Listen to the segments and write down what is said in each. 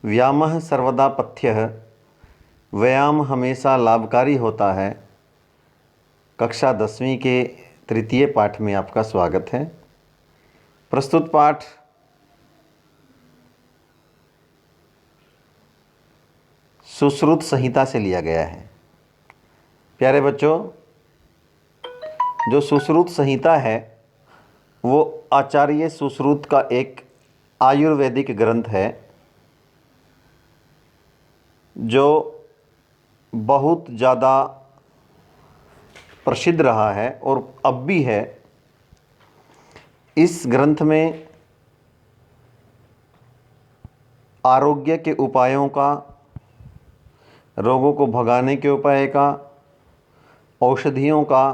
व्यायामः सर्वदा पथ्यः। व्यायाम हमेशा लाभकारी होता है। कक्षा 10वीं के तृतीय पाठ में आपका स्वागत है। प्रस्तुत पाठ सुश्रुत संहिता से लिया गया है। प्यारे बच्चों, जो सुश्रुत संहिता है वो आचार्य सुश्रुत का एक आयुर्वेदिक ग्रंथ है जो बहुत ज़्यादा प्रसिद्ध रहा है और अब भी है। इस ग्रंथ में आरोग्य के उपायों का, रोगों को भगाने के उपाय का, औषधियों का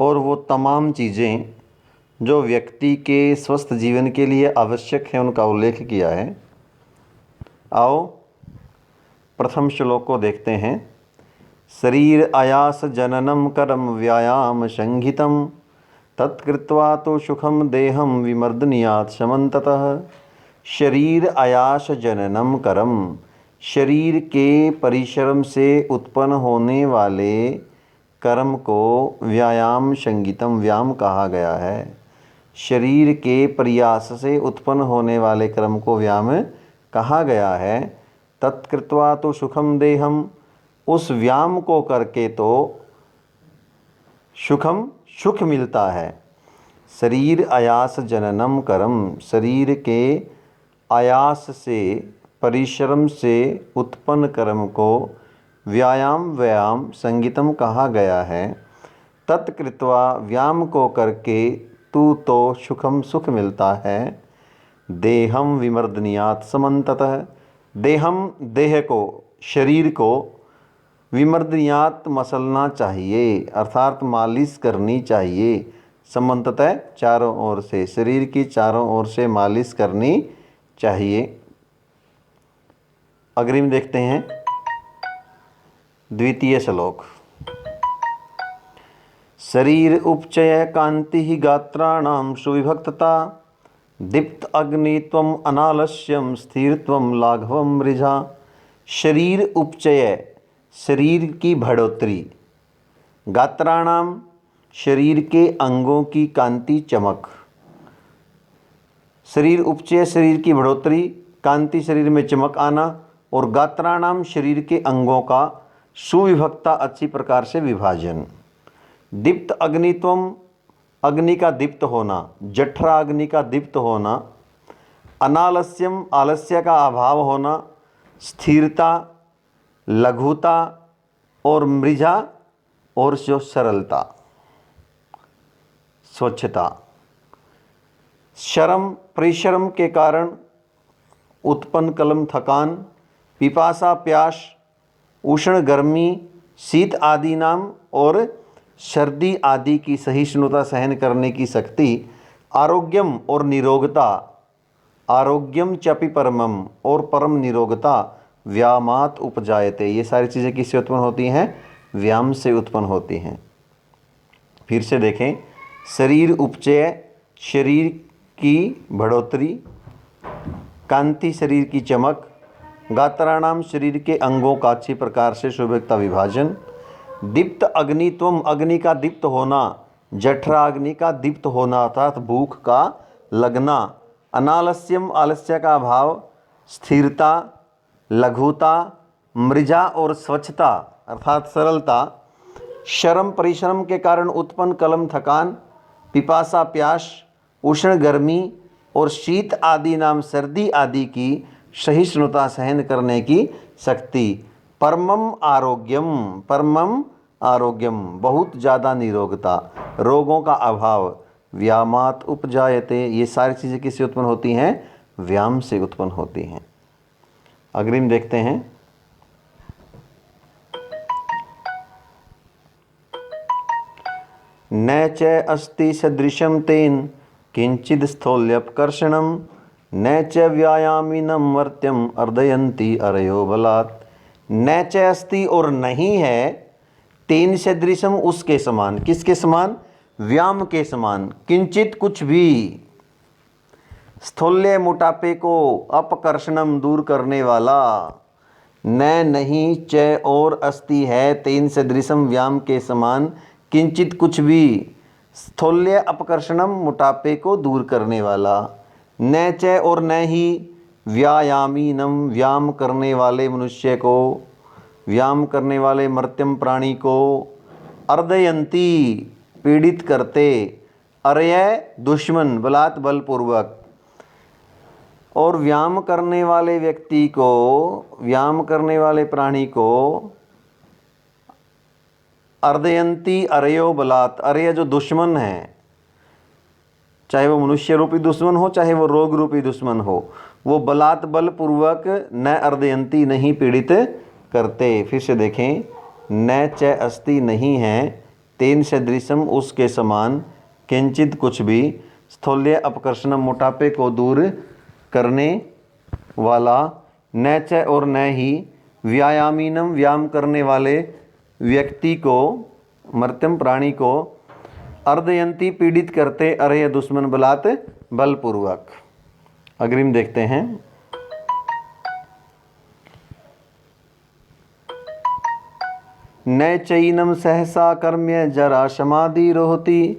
और वो तमाम चीज़ें जो व्यक्ति के स्वस्थ जीवन के लिए आवश्यक है उनका उल्लेख किया है। आओ प्रथम श्लोक को देखते हैं। शरीर आयास जननम करम व्यायाम संहितम तत्कृत्वा तो सुखम देहम विमर्दनीयात् समन्ततः। शरीर आयास जननम करम, शरीर के परिश्रम से उत्पन्न होने वाले कर्म को व्यायाम संहितम, व्यायाम कहा गया है। शरीर के प्रयास से उत्पन्न होने वाले कर्म को व्यायाम कहा गया है। तत्कृत्वा तो सुखम देहम, उस व्यायाम को करके तो सुखम, सुख मिलता है। शरीर आयास जननम करम, शरीर के आयास से, परिश्रम से उत्पन्न कर्म को व्यायाम व्यायाम संहितम कहा गया है। तत्कृत्वा, व्यायाम को करके तू तो सुखम, सुख मिलता है। देहम विमर्दनीयात् समन्ततः, देहम, देह को, शरीर को, विमर्दनीयात्, मसलना चाहिए, अर्थात मालिश करनी चाहिए। समन्ततः, चारों ओर से, शरीर की चारों ओर से मालिश करनी चाहिए। अग्रिम देखते हैं द्वितीय श्लोक। शरीर उपचय कांति गात्राणां सुविभक्तता दीप्त अग्नित्वम अनालस्यम स्थिरत्वम लाघवम मृजा। शरीर उपचय, शरीर की बढ़ोतरी, गात्राणाम, शरीर के अंगों की कांति, चमक। शरीर उपचय, शरीर की बढ़ोतरी, कांति, शरीर में चमक आना, और गात्राणाम, शरीर के अंगों का सुविभक्ता, अच्छी प्रकार से विभाजन। दीप्त अग्नित्वम, अग्नि का दीप्त होना, जठरा अग्नि का दीप्त होना। अनालस्यम, आलस्य का अभाव होना। स्थिरता, लघुता और मृजा, और जो सरलता, स्वच्छता। श्रम, परिश्रम के कारण उत्पन्न कलम, थकान। पिपासा, प्यास। उष्ण, गर्मी, शीत आदि नाम और सर्दी आदि की सहिष्णुता, सहन करने की शक्ति। आरोग्यम और निरोगता, आरोग्यम चपि परमम, और परम निरोगता। व्यायामात् उपजायते, ये सारी चीज़ें किससे उत्पन्न होती हैं? व्यायाम से उत्पन्न होती हैं। फिर से देखें। शरीर उपचय, शरीर की बढ़ोतरी। कांति, शरीर की चमक। गात्राणाम, शरीर के अंगों का अच्छी प्रकार से सुविभक्ता, विभाजन। दीप्त अग्नित्वम, अग्नि का दीप्त होना। जठरा अग्नि का दीप्त होना, अर्थात भूख का लगना। अनालस्यम, आलस्य का अभाव। स्थिरता, लघुता, मृजा और स्वच्छता, अर्थात सरलता। श्रम, परिश्रम के कारण उत्पन्न कलम, थकान। पिपासा, प्यास। उष्ण, गर्मी और शीत आदि नाम सर्दी आदि की सहिष्णुता, सहन करने की शक्ति। परमम आरोग्यम, परमम आरोग्यम, बहुत ज़्यादा निरोगता, रोगों का अभाव। व्यायामात् उपजायते, ये सारी चीज़ें किससे उत्पन्न होती हैं? व्यायाम से उत्पन्न होती हैं। अग्रिम देखते हैं। न च अस्ति सदृशं तेन किंचिद स्थौल्यपकर्षणं न च व्यायामिनं वर्त्यम अर्दयन्ति अरयो बलात्। न च अस्ति, और नहीं है, तेन सदृशम, उसके समान। किसके समान? व्यायाम के समान। किंचित, कुछ भी। स्थूल्य मोटापे को अपकर्षणम दूर करने वाला। न नहीं च और अस्ति है तेन सदृशम व्याम के समान किंचित कुछ भी। स्थूल्य अपकर्षणम मोटापे को दूर करने वाला। न च और न ही व्यायामीनम व्याम करने वाले मनुष्य को, व्याम करने वाले मर्त्यम प्राणी को, अर्दयंती पीड़ित करते, अर्य दुश्मन बलात् बलपूर्वक। और व्यायाम करने वाले व्यक्ति को, व्यायाम करने वाले प्राणी को अर्दयंती अर्यो बलात्, अर्य जो दुश्मन है, चाहे वो मनुष्य रूपी दुश्मन हो चाहे वो रोग रूपी दुश्मन हो, वो बलात् बलपूर्वक न अर्दयंती नहीं पीड़ित करते। फिर से देखें, न च अस्ति नहीं है तेन सदृशम उसके समान किंचित कुछ भी। स्थूल्य अपकर्षणम मोटापे को दूर करने वाला। न च और न ही व्यायामीनम व्यायाम करने वाले व्यक्ति को, मर्त्यम प्राणी को, अर्दयंती पीड़ित करते, अर्य दुश्मन बलात् बलपूर्वक। अग्रिम देखते हैं। न चैनम सहसा कर्म्य जरा समाधिरोहति,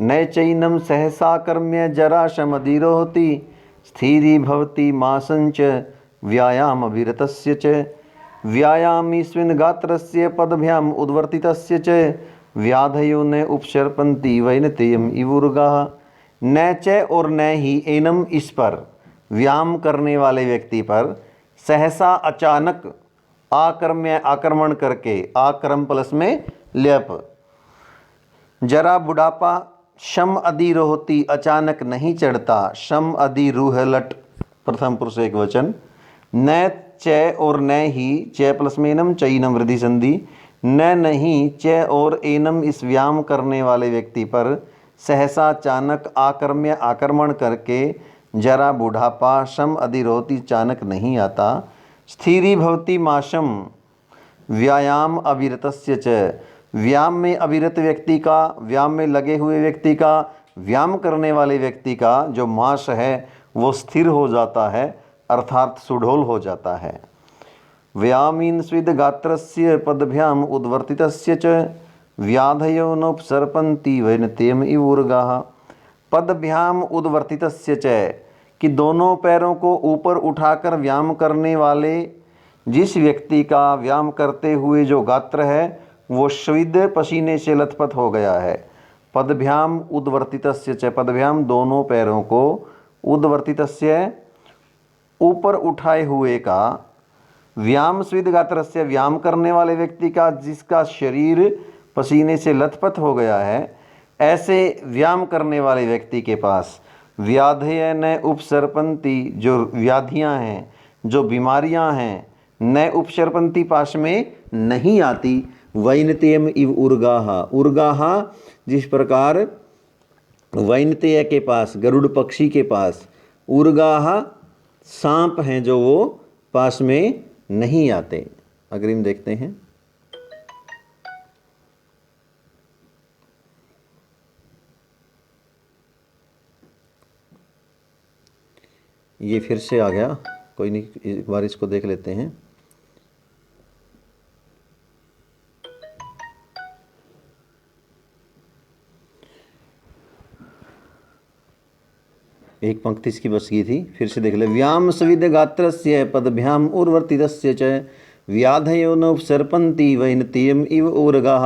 न चैनम सहसा कर्म्य जरा समाधिरोहति, स्थिरी भवति मासंच व्यायाम अभिरतस्य च, व्यायामीस्मिन् गात्रस्य पदभ्याम उद्वर्तितस्य च, व्याधयो न उपसर्पन्ति वैनतेयम इवुर्गाः। न च और न ही एनम इस पर, व्यायाम करने वाले व्यक्ति पर, सहसा अचानक, आकर्म्य आक्रमण करके, आक्रम प्लस में लेप, जरा बुढ़ापा, शम अधिरोहति अचानक नहीं चढ़ता, शम अधिरूह लट प्रथम पुरुष एक वचन। न च और न ही, च प्लस में एनम चैनम वृद्धि संधि, न नहीं च और एनम इस व्यायाम करने वाले व्यक्ति पर, सहसा अचानक, आकर्म्य आक्रमण करके, जरा बुढ़ापा, शम अधिरोहति अचानक नहीं आता, स्थिरी भवति माशम व्यायाम अविरतस्य च, व्यायाम में अविरत व्यक्ति का, व्यायाम में लगे हुए व्यक्ति का, व्यायाम करने वाले व्यक्ति का जो माश है वो स्थिर हो जाता है, अर्थात सुडौल हो जाता है। व्यायामीन स्विद गात्रस्य पदभ्याम उद्वर्तितस्य च, व्याधयो नोपसर्पन्ति वैनतेयम इवुर्गाः। पदभ्याम उद्वर्तितस्य च, कि दोनों पैरों को ऊपर उठाकर व्यायाम करने वाले जिस व्यक्ति का व्यायाम करते हुए जो गात्र है वो स्विद पसीने से लथपथ हो गया है। पदभ्याम उद्वर्तितस्य च, पदभ्याम दोनों पैरों को, उद्वर्तितस्य ऊपर उठाए हुए का, व्यायाम स्विद गात्रस्य व्यायाम करने वाले व्यक्ति का जिसका शरीर पसीने से लथपथ हो गया है, ऐसे व्यायाम करने वाले व्यक्ति के पास व्याधय न उपसर्पन्ति, जो व्याधियां हैं, जो बीमारियां हैं, न उपसर्पन्ति पास में नहीं आती, वैनतेयम इव उर्गाः, उर्गाः जिस प्रकार वैनतेय के पास, गरुड़ पक्षी के पास उर्गाः सांप हैं जो वो पास में नहीं आते। अग्रिम देखते हैं। ये फिर से आ गया, कोई नहीं, एक बार इसको देख लेते हैं। एक पंक्ति इसकी बच गई थी, फिर से देख ले। व्याम सविद गात्रस्य पदभ्याम उर्वर्तितस्य च, व्याधयो न उपसर्पन्ति वैनतेयम इव उर्गाः।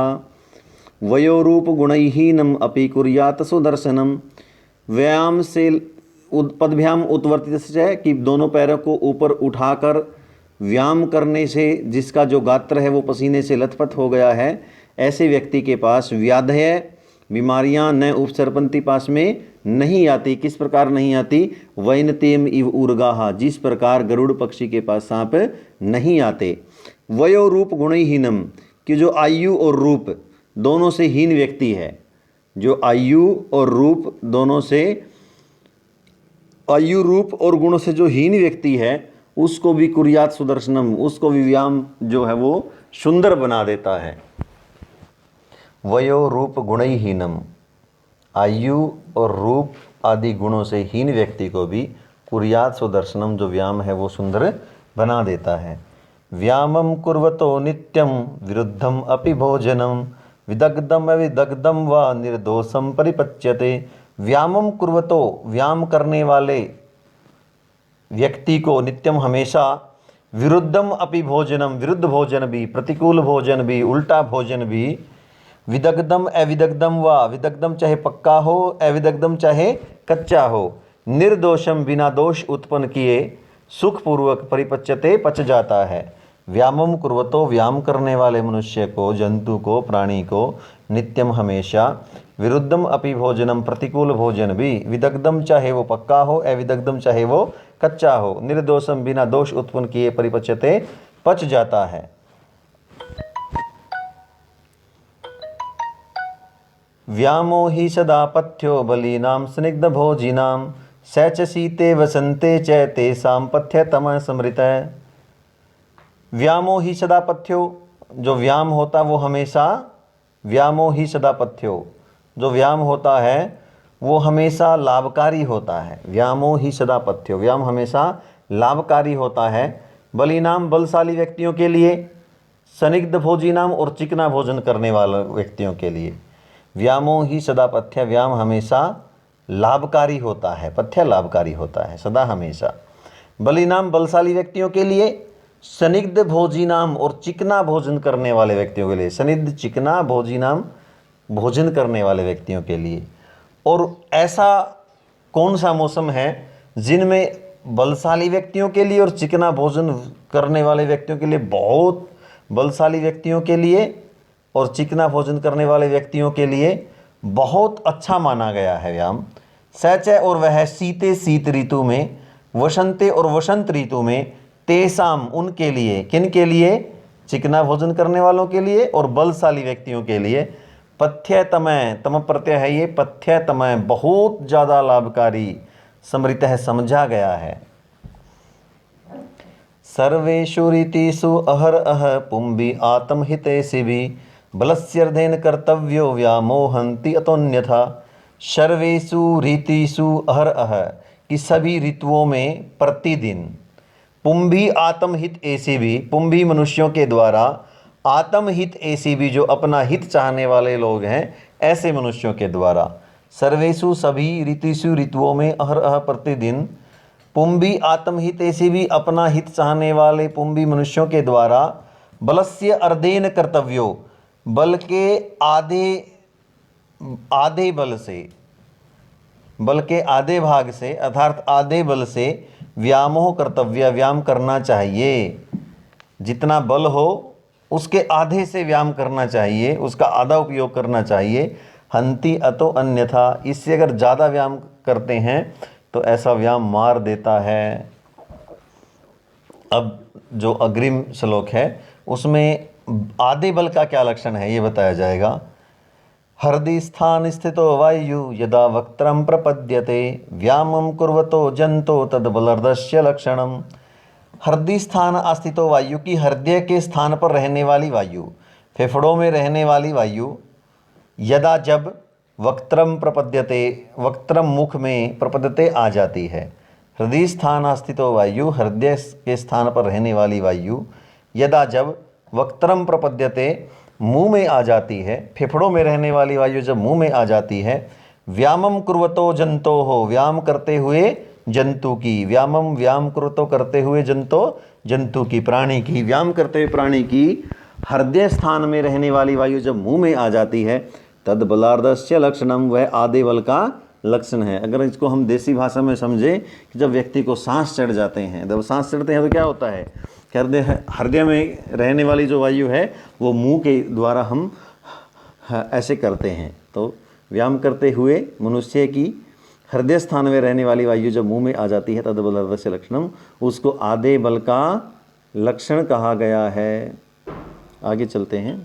वयोरूप गुणहीनम अपि कुर्यात् सुदर्शनम। व्यायाम से पदभ्याम उत्वर्तितस्य, कि दोनों पैरों को ऊपर उठाकर व्यायाम करने से जिसका जो गात्र है वो पसीने से लथपथ हो गया है, ऐसे व्यक्ति के पास व्याधय बीमारियां न उपसर्पन्ति पास में नहीं आती। किस प्रकार नहीं आती? वैनतेयम इव उर्गाः, जिस प्रकार गरुड़ पक्षी के पास सांप नहीं आते। वयो रूप गुणहीनम, कि जो आयु और रूप दोनों से हीन व्यक्ति है, जो आयु और रूप दोनों से, आयु रूप और गुणों से जो हीन व्यक्ति है उसको भी कुर्यात सुदर्शनम, उसको भी व्यायाम जो है वो सुंदर बना देता है। वयो रूप गुणहीनम, आयु और रूप आदि गुणों से हीन व्यक्ति को भी कुर्यात् सुदर्शनम, जो व्यायाम है वो सुंदर बना देता है। व्यायामं कुर्वतो नित्यं विरुद्धम अपि भोजनम विदग्धम अविदग्धम व निर्दोषम परिपच्यते। व्यायामं कुर्वतो, व्यायाम करने वाले व्यक्ति को नित्यम हमेशा, विरुद्धम अपि भोजनम, विरुद्ध भोजन भी, प्रतिकूल भोजन भी, उल्टा भोजन भी, विदग्धम अविदग्धम व, विदग्धम चाहे पक्का हो, अविदग्धम चाहे कच्चा हो, निर्दोषम बिना दोष उत्पन्न किए सुखपूर्वक परिपच्यते पच जाता है। व्यायामं कुर्वतो, व्यायाम करने वाले मनुष्य को, जंतु को, प्राणी को, नित्यम हमेशा, विरुद्धम अपि भोजनम, प्रतिकूल भोजन भी, विदग्धम चाहे वो पक्का हो, अविदग्धम चाहे वो कच्चा हो, निर्दोषम बिना दोष उत्पन्न किए परिपच्यते पच जाता है। व्यामो ही सदा पथ्यो बलीनां स्निग्ध भोजिनां स च शीते वसंते च तेषां पथ्यतमः स्मृतः। व्यामो ही सदा पथ्यो, जो व्यायाम होता वो हमेशा, व्यामो ही सदा पथ्यो, जो व्यायाम होता है वो हमेशा लाभकारी होता है। व्यामो ही सदा पथ्यो, व्यायाम हमेशा लाभकारी होता है। बलिनाम, बलशाली व्यक्तियों के लिए, सनिग्ध भोजिनाम, और चिकना भोजन करने वाले व्यक्तियों के लिए। व्यामो ही सदा पथ्य, व्यायाम हमेशा लाभकारी होता है, पथ्य लाभकारी होता है सदा हमेशा। बलिनाम, बलशाली व्यक्तियों के लिए, सनिग्ध भोजिनाम, और चिकना भोजन करने वाले व्यक्तियों के लिए, सनिग्ध चिकना भोजिनाम, भोजन करने वाले व्यक्तियों के लिए। और ऐसा कौन सा मौसम है जिनमें बलशाली व्यक्तियों के लिए और चिकना भोजन करने वाले व्यक्तियों के लिए, बहुत बलशाली व्यक्तियों के लिए और चिकना भोजन करने वाले व्यक्तियों के लिए बहुत अच्छा माना गया है व्यायाम। सच है, और वह शीते, शीत ऋतु में, वसंते, और वसंत ऋतु में, तेसाम, उनके लिए, किन के लिए, चिकना भोजन करने वालों के लिए और बलशाली व्यक्तियों के लिए, पथ्यतमः, तम प्रत्यय है ये, पथ्यतमः, बहुत ज़्यादा लाभकारी, समृत है, समझा गया है। सर्वेषु रीतिषु अहरअह पुंभी आत्महितैषिभिः बलस्यर्धेन कर्तव्यो व्यामोहन्ति अतोऽन्यथा। सर्वेषु रीतिषु अहरअह, कि सभी ऋतुओं में प्रतिदिन, पुंभी आत्महित ऐसे भी, पुंभी मनुष्यों के द्वारा, आत्महित ऐसे भी, जो अपना हित चाहने वाले लोग हैं, ऐसे मनुष्यों के द्वारा, सर्वेषु, सभी, ऋतिषु, ऋतुओं में, अहरअह, प्रतिदिन, पुंभी आत्महित ऐसे भी, अपना हित चाहने वाले पुंभी मनुष्यों के द्वारा, बलस्य अर्धेन कर्तव्यो, बल के आधे बल से, बल के आधे भाग से, अर्थात आधे बल से, व्यामोह कर्तव्य, व्यायाम करना चाहिए। जितना बल हो उसके आधे से व्यायाम करना चाहिए, उसका आधा उपयोग करना चाहिए। हंति अतो अन्यथा, इससे अगर ज़्यादा व्यायाम करते हैं तो ऐसा व्यायाम मार देता है। अब जो अग्रिम श्लोक है उसमें आधे बल का क्या लक्षण है ये बताया जाएगा। हृदि स्थान स्थितो वायु यदा वक्त्रम प्रपद्यते व्यायामं कुर्वतो जंतो तद बलर्दस्य लक्षणम। हृदय स्थान अस्थितो वायु, की हृदय के स्थान पर रहने वाली वायु, फेफड़ों में रहने वाली वायु, यदा जब, वक्त्रम प्रपद्यते, वक्त्रम मुख में, प्रपद्यते आ जाती है। हृदय स्थान अस्थितो वायु, हृदय के स्थान पर रहने वाली वायु, यदा जब, वक्त्रम प्रपद्यते, मुंह में आ जाती है, फेफड़ों में रहने वाली वायु जब मुंह में आ जाती है। व्यायामं कुर्वतो जंतो हो, व्यायाम करते हुए जंतु की, व्यायामं, व्यायाम कुर्वतो, करते हुए जंतो, जंतु की, प्राणी की, व्यायाम करते हुए प्राणी की हृदय स्थान में रहने वाली वायु जब मुंह में आ जाती है, तद बलार्दस्य लक्षणम, वह आधे बल का लक्षण है। अगर इसको हम देसी भाषा में समझें कि जब व्यक्ति को सांस चढ़ जाते हैं, जब सांस चढ़ते हैं तो क्या होता है, हृदय में रहने वाली जो वायु है वो मुंह के द्वारा हम ऐसे करते हैं। तो व्यायाम करते हुए मनुष्य की हृदय स्थान में रहने वाली वायु जब मुंह में आ जाती है, तद बलर्दस्य लक्षणम, उसको आधे बल का लक्षण कहा गया है। आगे चलते हैं,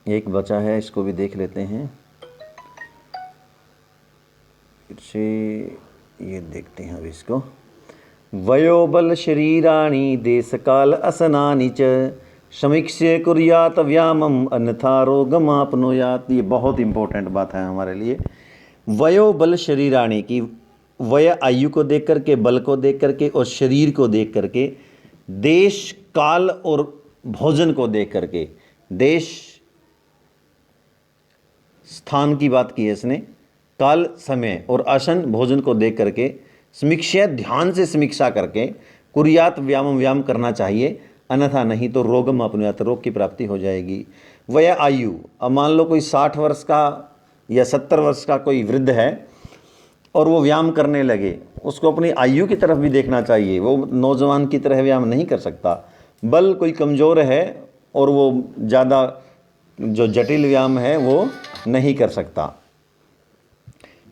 एक बचा है, इसको भी देख लेते हैं। फिर से ये देखते हैं अब इसको। वयोबल शरीराणि देशकाल असनानि च समीक्ष्य कुर्यात व्यायामं अन्यथा रोगमाप्नुयात्। ये बहुत इंपॉर्टेंट बात है हमारे लिए। वयोबल शरीराणि की, वय आयु को देख करके, बल को देख करके और शरीर को देख करके, देश काल और भोजन को देख करके, देश स्थान की बात की है इसने, काल समय और आसन भोजन को देख करके समीक्षा, ध्यान से समीक्षा करके कुर्यात व्यायाम करना चाहिए, अन्यथा नहीं तो रोगम अपनुयात, रोग की प्राप्ति हो जाएगी। वय आयु, अब मान लो कोई 60 वर्ष का या 70 वर्ष का कोई वृद्ध है और वो व्यायाम करने लगे, उसको अपनी आयु की तरफ भी देखना चाहिए, वो नौजवान की तरह व्यायाम नहीं कर सकता। बल कोई कमज़ोर है और वो ज़्यादा जो जटिल व्यायाम है वो नहीं कर सकता।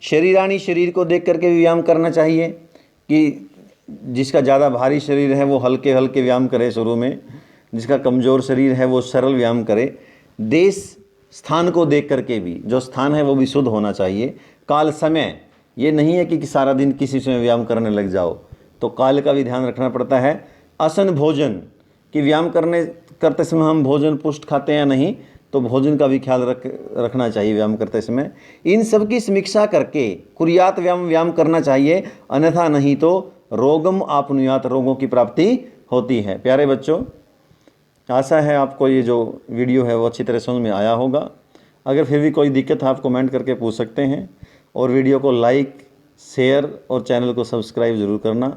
शरीरानी, शरीर को देख करके भी व्यायाम करना चाहिए कि जिसका ज़्यादा भारी शरीर है वो हल्के हल्के व्यायाम करे शुरू में, जिसका कमज़ोर शरीर है वो सरल व्यायाम करे। देश स्थान को देख करके भी, जो स्थान है वो भी शुद्ध होना चाहिए। काल समय, ये नहीं है कि सारा दिन किसी समय व्यायाम करने लग जाओ, तो काल का भी ध्यान रखना पड़ता है। आसन भोजन, कि व्यायाम करते समय हम भोजन पुष्ट खाते हैं या नहीं, तो भोजन का भी ख्याल रखना चाहिए व्यायाम करते समय। इन सब की समीक्षा करके कुर्यात व्यायाम करना चाहिए, अन्यथा नहीं तो रोगम आपनुयात, रोगों की प्राप्ति होती है। प्यारे बच्चों, आशा है आपको ये जो वीडियो है वो अच्छी तरह समझ में आया होगा। अगर फिर भी कोई दिक्कत है आप कमेंट करके पूछ सकते हैं, और वीडियो को लाइक, शेयर और चैनल को सब्सक्राइब ज़रूर करना।